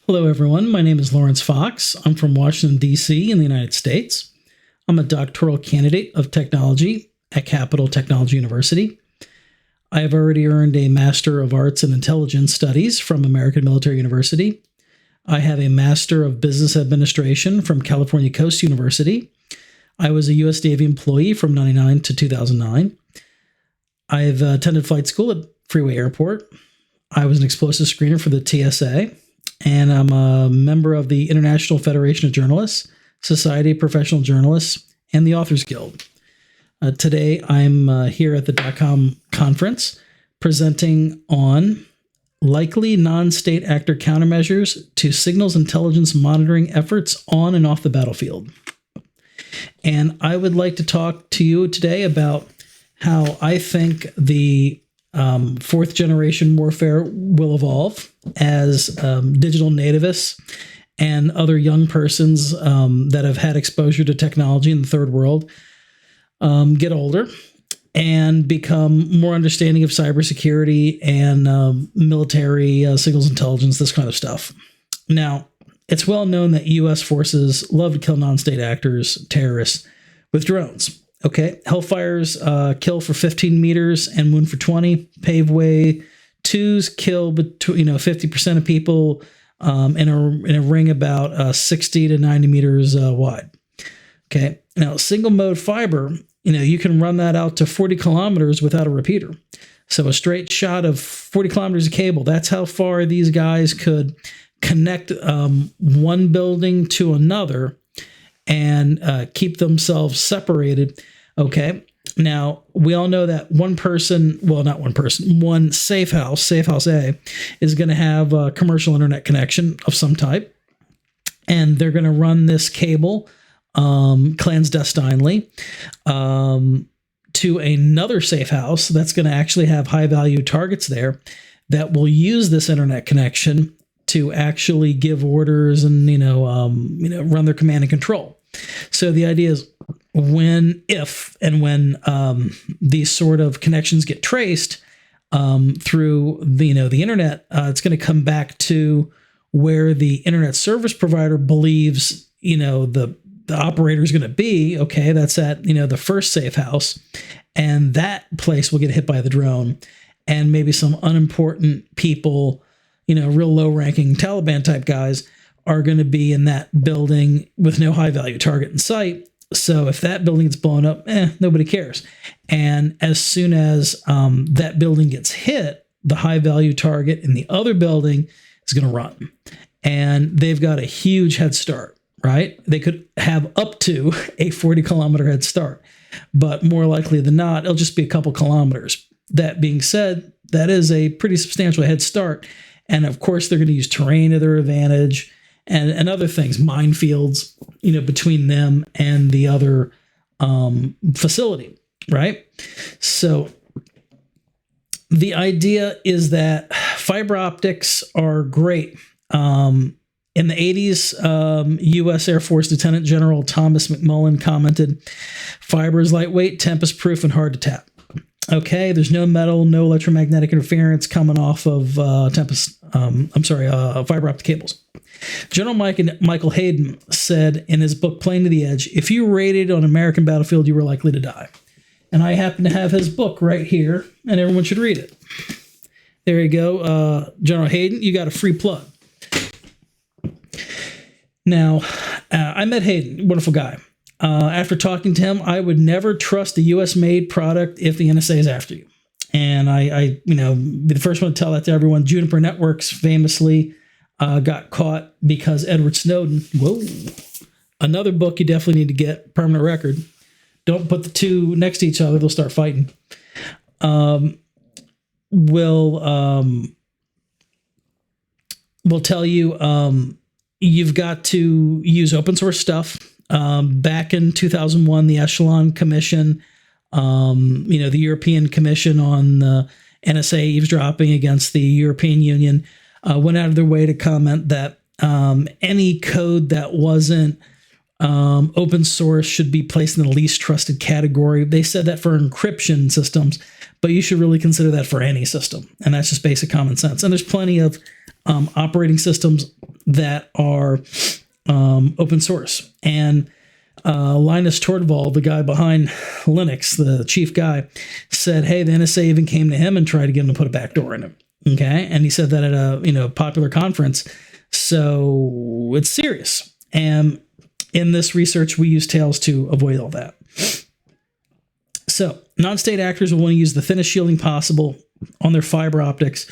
Hello, everyone. My name is Lawrence Fox. I'm from Washington, D.C. in the United States. I'm a doctoral candidate of technology at Capital Technology University. I have already earned a Master of Arts in Intelligence Studies from American Military University. I have a Master of Business Administration from California Coast University. I was a U.S. Navy employee from 1999 to 2009. I've attended flight school at Freeway Airport. I was an explosive screener for the TSA, and I'm a member of the International Federation of Journalists, Society of Professional Journalists, and the Authors Guild. Today, I'm here at the .com conference presenting on likely non-state actor countermeasures to signals intelligence monitoring efforts on and off the battlefield. And I would like to talk to you today about how I think the fourth generation warfare will evolve as digital nativists and other young persons that have had exposure to technology in the third world get older and become more understanding of cybersecurity and military signals intelligence, this kind of stuff. Now, it's well known that U.S. forces love to kill non-state actors, terrorists, with drones. Okay, Hellfires kill for 15 meters and wound for 20. Pave way 2s kill 50% of people in a ring about 60 to 90 meters wide. Okay, now single mode fiber, you can run that out to 40 kilometers without a repeater. So a straight shot of 40 kilometers of cable, that's how far these guys could connect one building to another and keep themselves separated. Okay. Now, we all know that one safe house A, is going to have a commercial internet connection of some type. And they're going to run this cable clandestinely to another safe house that's going to actually have high value targets there that will use this internet connection to actually give orders and, run their command and control. So the idea is when these sort of connections get traced through the internet, it's going to come back to where the internet service provider believes, the operator is going to be. Okay, that's at, the first safe house, and that place will get hit by the drone, and maybe some unimportant people, real low-ranking Taliban type guys are going to be in that building with no high-value target in sight. So if that building gets blown up, nobody cares. And as soon as that building gets hit, the high-value target in the other building is going to run. And they've got a huge head start, right? They could have up to a 40-kilometer head start. But more likely than not, it'll just be a couple kilometers. That being said, that is a pretty substantial head start. And of course, they're going to use terrain to their advantage and other things, minefields, between them and the other facility, right? So the idea is that fiber optics are great. In the 80s, U.S. Air Force Lieutenant General Thomas McMullen commented, "Fiber is lightweight, tempest-proof, and hard to tap." Okay, there's no metal, no electromagnetic interference coming off of fiber optic cables. General Michael Hayden said in his book, Playing to the Edge, if you raided on an American battlefield, you were likely to die. And I happen to have his book right here, and everyone should read it. There you go. General Hayden, you got a free plug. Now, I met Hayden, wonderful guy. After talking to him, I would never trust a U.S.-made product if the NSA is after you. And I be the first one to tell that to everyone. Juniper Networks famously got caught because Edward Snowden. Whoa. Another book you definitely need to get, Permanent Record. Don't put the two next to each other. They'll start fighting. Will tell you you've got to use open source stuff. Back in 2001, the Echelon Commission, the European Commission on the NSA eavesdropping against the European Union, went out of their way to comment that any code that wasn't open source should be placed in the least trusted category. They said that for encryption systems, but you should really consider that for any system. And that's just basic common sense. And there's plenty of operating systems that are open source. And Linus Torvald, the guy behind Linux, the chief guy, said, hey, the NSA even came to him and tried to get him to put a backdoor in him. Okay. And he said that at a popular conference. So it's serious. And in this research, we use Tails to avoid all that. So non-state actors will want to use the thinnest shielding possible on their fiber optics.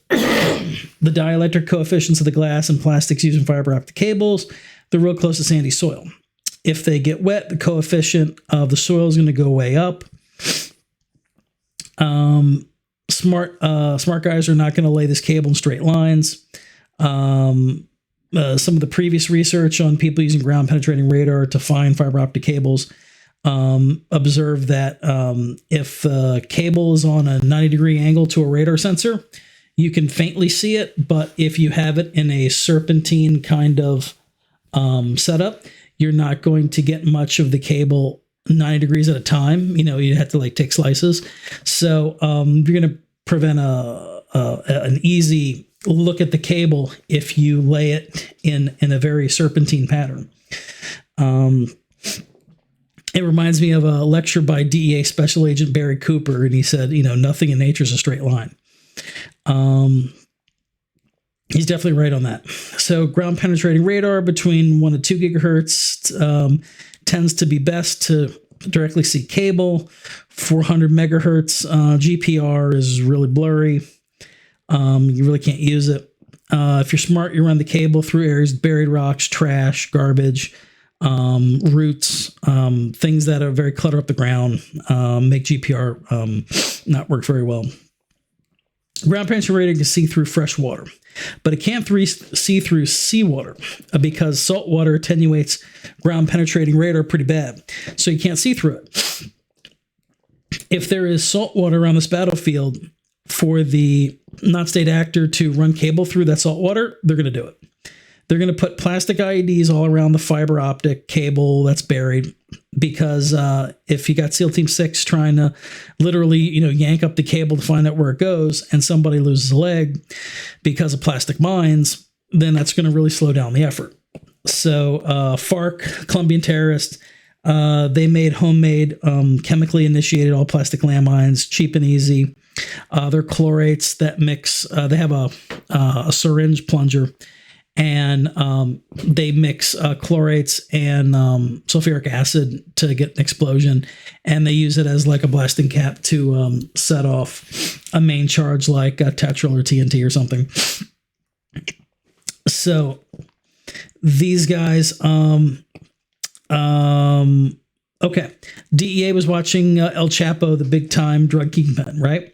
The dielectric coefficients of the glass and plastics used in fiber optic cables, they're real close to sandy soil. If they get wet, the coefficient of the soil is going to go way up. Smart guys are not going to lay this cable in straight lines. Some of the previous research on people using ground penetrating radar to find fiber optic cables observed that if the cable is on a 90-degree angle to a radar sensor, you can faintly see it, but if you have it in a serpentine kind of setup, you're not going to get much of the cable 90 degrees at a time. You have to take slices. So you're going to prevent an easy look at the cable if you lay it in a very serpentine pattern. It reminds me of a lecture by DEA Special Agent Barry Cooper, and he said, nothing in nature is a straight line. He's definitely right on that. So ground penetrating radar between 1 to 2 gigahertz tends to be best to directly see cable. 400 megahertz GPR is really blurry. You really can't use it. If you're smart, you run the cable through areas, buried rocks, trash, garbage, roots, things that are very clutter up the ground, make GPR not work very well. Ground penetrating radar can see through fresh water, but it can't see through seawater because salt water attenuates ground penetrating radar pretty bad. So you can't see through it. If there is salt water around this battlefield for the non-state actor to run cable through that salt water, they're going to do it. They're going to put plastic IEDs all around the fiber optic cable that's buried because if you got SEAL Team 6 trying to literally, yank up the cable to find out where it goes and somebody loses a leg because of plastic mines, then that's going to really slow down the effort. So FARC, Colombian terrorists, they made homemade chemically initiated all plastic landmines, cheap and easy. They're chlorates that mix. They have a syringe plunger. And they mix chlorates and sulfuric acid to get an explosion, and they use it as like a blasting cap to set off a main charge like Tetrol or TNT or something. So these guys, okay, DEA was watching El Chapo, the big time drug kingpin, right?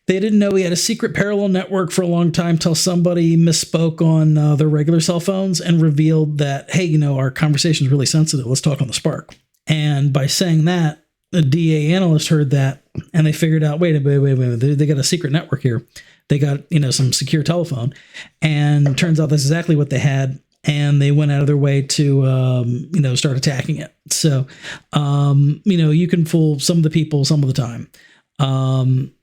They didn't know he had a secret parallel network for a long time till somebody misspoke on their regular cell phones and revealed that, hey, our conversation is really sensitive. Let's talk on the Spark. And by saying that, the DA analyst heard that and they figured out, wait a minute. They got a secret network here. They got, some secure telephone. And it turns out that's exactly what they had. And they went out of their way to, start attacking it. So, you can fool some of the people some of the time.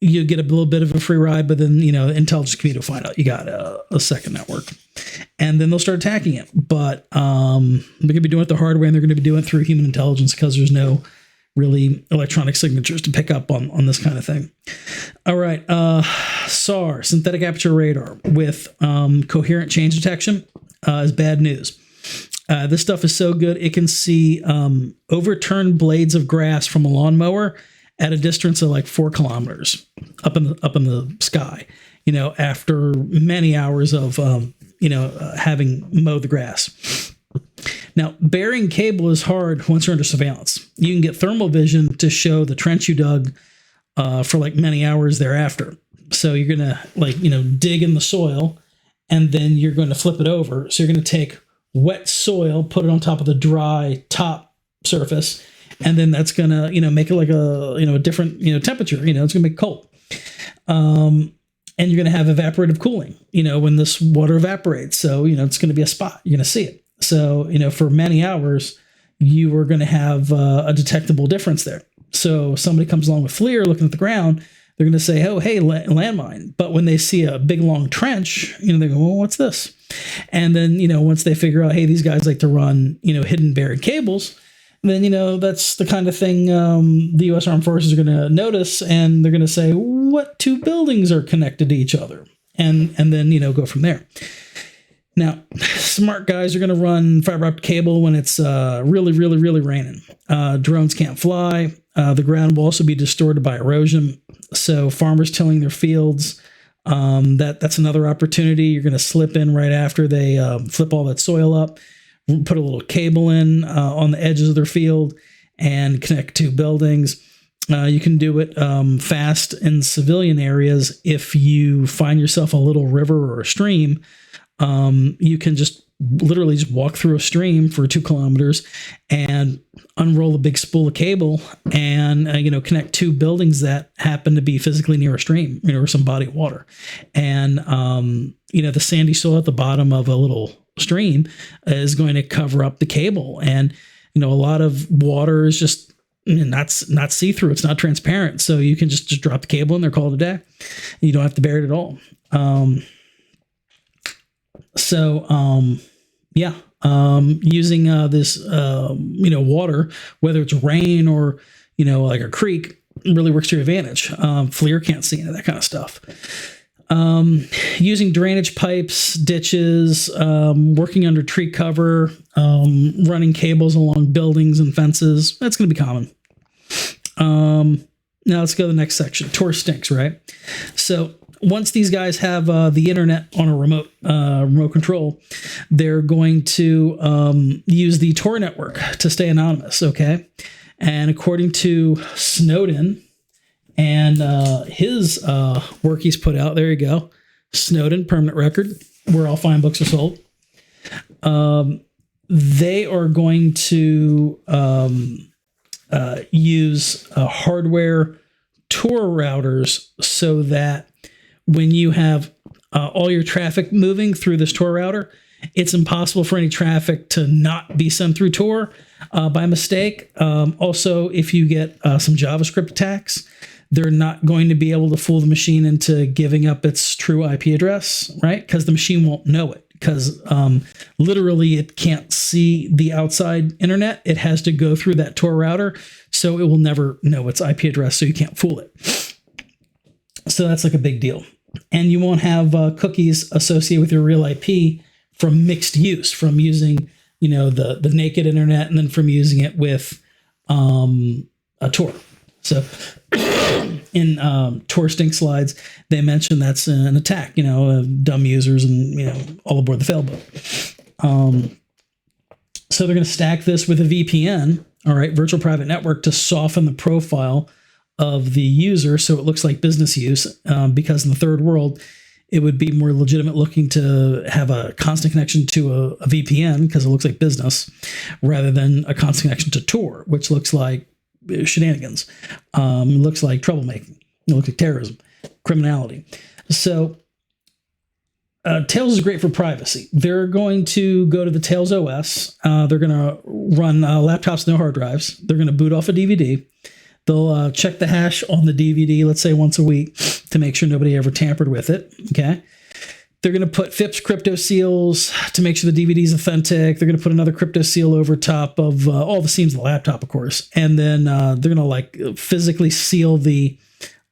You get a little bit of a free ride, but then, intelligence community will find out you got a second network. And then they'll start attacking it. But they're going to be doing it the hard way, and they're going to be doing it through human intelligence because there's no really electronic signatures to pick up on this kind of thing. All right. SAR, synthetic aperture radar with coherent change detection is bad news. This stuff is so good, it can see overturned blades of grass from a lawnmower at a distance of like 4 kilometers up in the sky, after many hours of, having mowed the grass. Now, burying cable is hard once you're under surveillance. You can get thermal vision to show the trench you dug for like many hours thereafter. So you're going to dig in the soil and then you're going to flip it over. So you're going to take wet soil, put it on top of the dry top surface, and then that's going to, make it like a different, temperature, it's going to make it cold. And you're going to have evaporative cooling, when this water evaporates. So, it's going to be a spot. You're going to see it. So, for many hours, you are going to have a detectable difference there. So somebody comes along with FLIR looking at the ground, they're going to say, oh, hey, landmine. But when they see a big, long trench, they go, well, what's this? And then, once they figure out, hey, these guys like to run, hidden buried cables, then, that's the kind of thing the U.S. Armed Forces are going to notice. And they're going to say, what two buildings are connected to each other? And then, go from there. Now, smart guys are going to run fiber optic cable when it's really, really, really raining. Drones can't fly. The ground will also be distorted by erosion. So farmers tilling their fields, that's another opportunity. You're going to slip in right after they flip all that soil up, put a little cable in on the edges of their field, and connect two buildings. You can do it fast in civilian areas. If you find yourself a little river or a stream, you can just literally just walk through a stream for 2 kilometers and unroll a big spool of cable and, connect two buildings that happen to be physically near a stream, or some body of water. And, the sandy soil at the bottom of a little stream is going to cover up the cable. And, a lot of water is just not see-through. It's not transparent. So you can just drop the cable in there, call it a day. You don't have to bury it at all. Using this, water, whether it's rain or, like a creek, really works to your advantage. FLIR can't see into that kind of stuff. Using drainage pipes, ditches, working under tree cover, running cables along buildings and fences. That's going to be common. Now let's go to the next section. Tor stinks, right? So once these guys have the internet on a remote control, they're going to use the Tor network to stay anonymous, okay? And according to Snowden and his work he's put out, there you go, Snowden, permanent record, where all fine books are sold. They are going to use hardware Tor routers so that when you have all your traffic moving through this Tor router, it's impossible for any traffic to not be sent through Tor by mistake. Also, if you get some JavaScript attacks, they're not going to be able to fool the machine into giving up its true IP address, right? Because the machine won't know it. Because literally it can't see the outside internet. It has to go through that Tor router, so it will never know its IP address, so you can't fool it. So that's like a big deal. And you won't have cookies associated with your real IP from mixed use, from using, the naked internet and then from using it with a Tor. So in Tor stink slides, they mentioned that's an attack, dumb users and, all aboard the failboat. So they're going to stack this with a VPN, all right, virtual private network, to soften the profile of the user so it looks like business use, because in the third world, it would be more legitimate looking to have a constant connection to a VPN because it looks like business rather than a constant connection to Tor, which looks like shenanigans. It looks like troublemaking. It looks like terrorism, criminality. So Tails is great for privacy. They're going to go to the Tails OS. They're going to run laptops, no hard drives. They're going to boot off a DVD. They'll check the hash on the DVD, let's say once a week, to make sure nobody ever tampered with it. Okay. They're going to put FIPS crypto seals to make sure the DVD is authentic. They're going to put another crypto seal over top of all the seams of the laptop, of course. And then they're going to physically seal the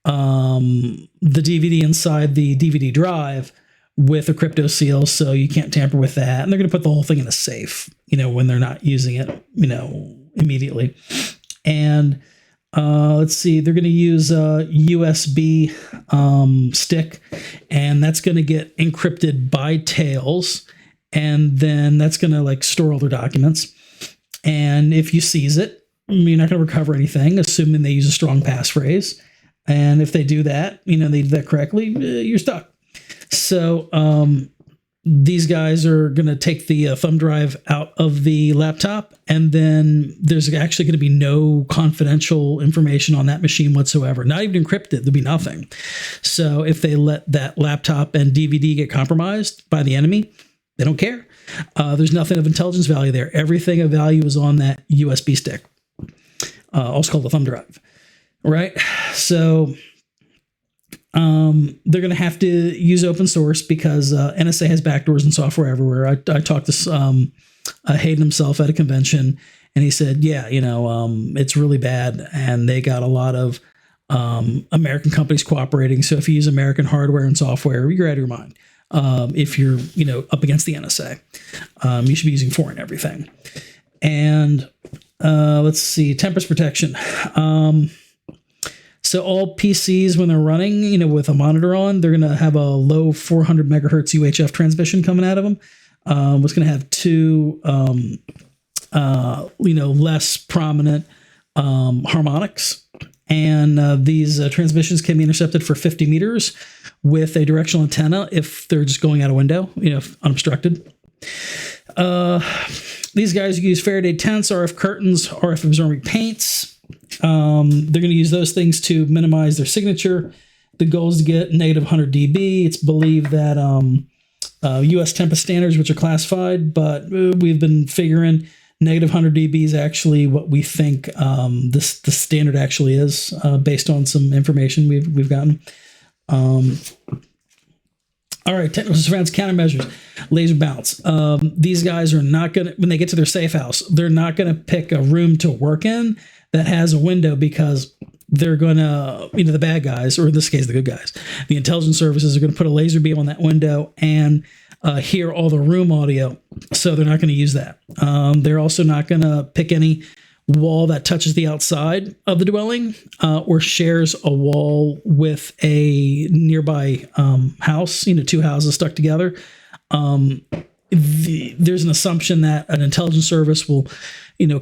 DVD inside the DVD drive with a crypto seal, so you can't tamper with that. And they're going to put the whole thing in a safe, when they're not using it, immediately. And let's see, they're going to use a USB stick, and that's going to get encrypted by Tails, and then that's going to store all their documents. And if you seize it, you're not going to recover anything, assuming they use a strong passphrase. And if they do that, they do that correctly, you're stuck. So these guys are going to take the thumb drive out of the laptop, and then there's actually going to be no confidential information on that machine whatsoever. Not even encrypted. There'll be nothing. So if they let that laptop and DVD get compromised by the enemy, they don't care. There's nothing of intelligence value there. Everything of value is on that USB stick, also called the thumb drive, right? So They're going to have to use open source because NSA has backdoors and software everywhere. I talked to Hayden himself at a convention, and he said, yeah, it's really bad, and they got a lot of American companies cooperating. So if you use American hardware and software, you're out of your mind. If you're, up against the NSA, you should be using foreign everything. And let's see, tempest protection. So all PCs, when they're running, with a monitor on, they're going to have a low 400 megahertz UHF transmission coming out of them. It's going to have two, less prominent harmonics. And these transmissions can be intercepted for 50 meters with a directional antenna if they're just going out a window, if unobstructed. These guys use Faraday tents, RF curtains, RF absorbing paints. They're going to use those things to minimize their signature. The goal is to get negative 100 dB. It's believed that U.S. Tempest standards, which are classified, but we've been figuring negative 100 dB is actually what we think the standard actually is, based on some information we've gotten. All right, technical surveillance countermeasures, laser bounce. These guys are not going to, when they get to their safe house, they're not going to pick a room to work in that has a window because they're going to, the bad guys, or in this case, the good guys, the intelligence services are going to put a laser beam on that window and hear all the room audio. So they're not going to use that. They're also not going to pick any wall that touches the outside of the dwelling or shares a wall with a nearby house, two houses stuck together. There's an assumption that an intelligence service will,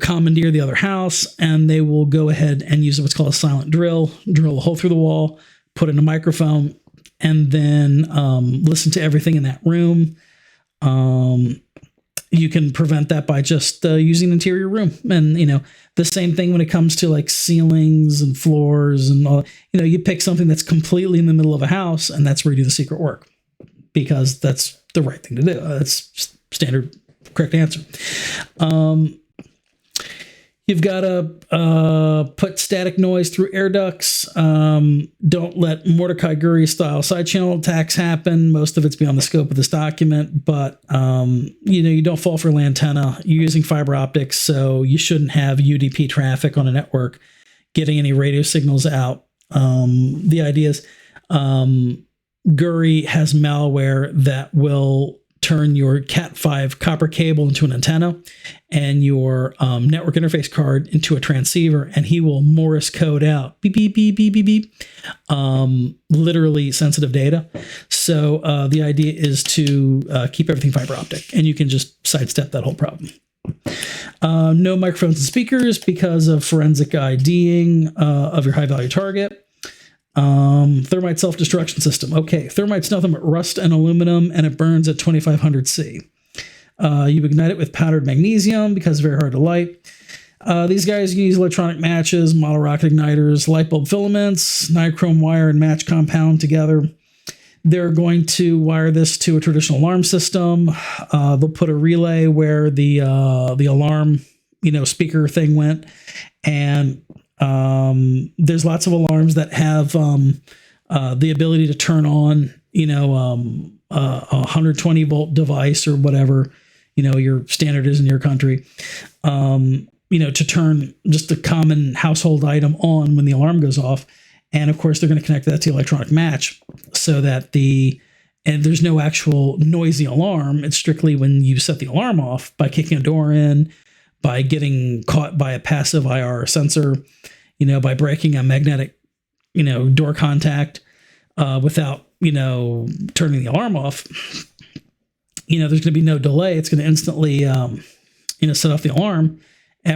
commandeer the other house, and they will go ahead and use what's called a silent drill a hole through the wall, put in a microphone, and then listen to everything in that room. You can prevent that by just using an interior room. And, the same thing when it comes to like ceilings and floors and all, you pick something that's completely in the middle of a house, and that's where you do the secret work because that's the right thing to do. That's standard correct answer. You've got to put static noise through air ducts. Don't let Mordecai Gurry style side channel attacks happen. Most of it's beyond the scope of this document, but you don't fall for an antenna. You're using fiber optics, so you shouldn't have UDP traffic on a network getting any radio signals out. The idea is Gurry has malware that will turn your Cat5 copper cable into an antenna and your network interface card into a transceiver, and he will Morse code out beep, beep, beep, beep, beep, beep, literally sensitive data. So the idea is to keep everything fiber optic, and you can just sidestep that whole problem. No microphones and speakers because of forensic IDing of your high-value target. Thermite self-destruction system. Okay, thermite's nothing but rust and aluminum, and it burns at 2500 C. You ignite it with powdered magnesium because it's very hard to light. These guys use electronic matches, model rocket igniters, light bulb filaments, nichrome wire and match compound together. They're going to wire this to a traditional alarm system. They'll put a relay where the alarm, speaker thing went, and there's lots of alarms that have the ability to turn on, a 120 volt device or whatever, your standard is in your country, to turn just a common household item on when the alarm goes off. And of course, they're going to connect that to the electronic match so that and there's no actual noisy alarm. It's strictly when you set the alarm off by kicking a door in, by getting caught by a passive IR sensor, by breaking a magnetic, door contact without, turning the alarm off. There's going to be no delay. It's going to instantly, set off the alarm,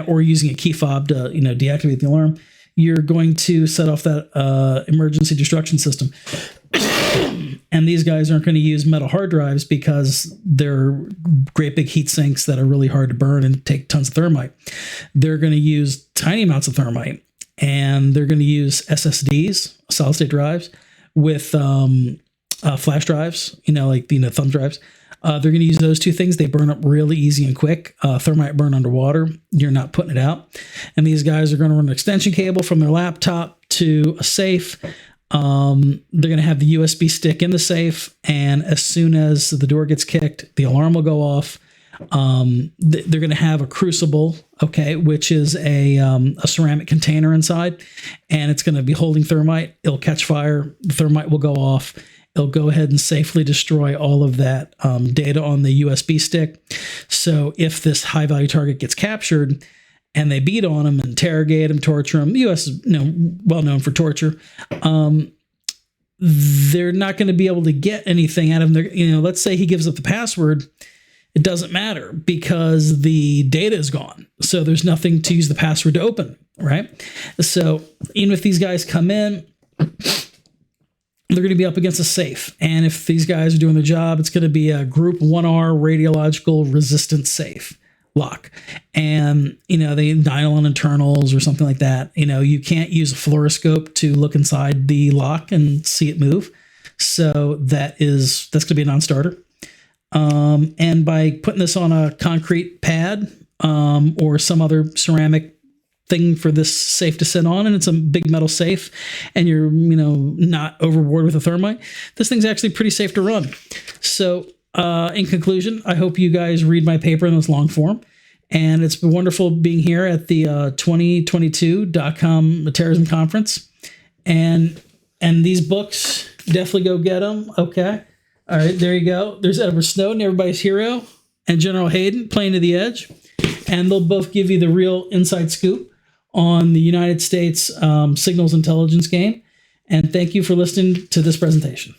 or using a key fob to, deactivate the alarm. You're going to set off that emergency destruction system. And these guys aren't going to use metal hard drives because they're great big heat sinks that are really hard to burn and take tons of thermite. They're going to use tiny amounts of thermite, and they're going to use SSDs, solid state drives, with flash drives, thumb drives. They're going to use those two things. They burn up really easy and quick. Thermite burn underwater. You're not putting it out. And these guys are going to run an extension cable from their laptop to a safe. They're going to have the USB stick in the safe, and as soon as the door gets kicked, the alarm will go off. They're going to have a crucible, okay, which is a ceramic container inside, and it's going to be holding thermite. It'll catch fire. The thermite will go off. It'll go ahead and safely destroy all of that data on the USB stick. So if this high-value target gets captured and they beat on him, interrogate him, torture him, the U.S. is well known for torture, they're not going to be able to get anything out of him. Let's say he gives up the password. It doesn't matter because the data is gone. So there's nothing to use the password to open, right? So even if these guys come in, they're going to be up against a safe. And if these guys are doing the job, it's going to be a group 1R radiological resistance safe lock. And, they nylon internals or something like that. You can't use a fluoroscope to look inside the lock and see it move. So that's going to be a non-starter. And by putting this on a concrete pad or some other ceramic thing for this safe to sit on, and it's a big metal safe, and you're not overboard with a thermite, this thing's actually pretty safe to run. So in conclusion, I hope you guys read my paper in this long form, and it's been wonderful being here at the 2022.com Terrorism Conference, and these books, definitely go get them. Okay. All right, there you go. There's Edward Snowden, everybody's hero, and General Hayden, Playing to the Edge. And they'll both give you the real inside scoop on the United States signals intelligence game. And thank you for listening to this presentation.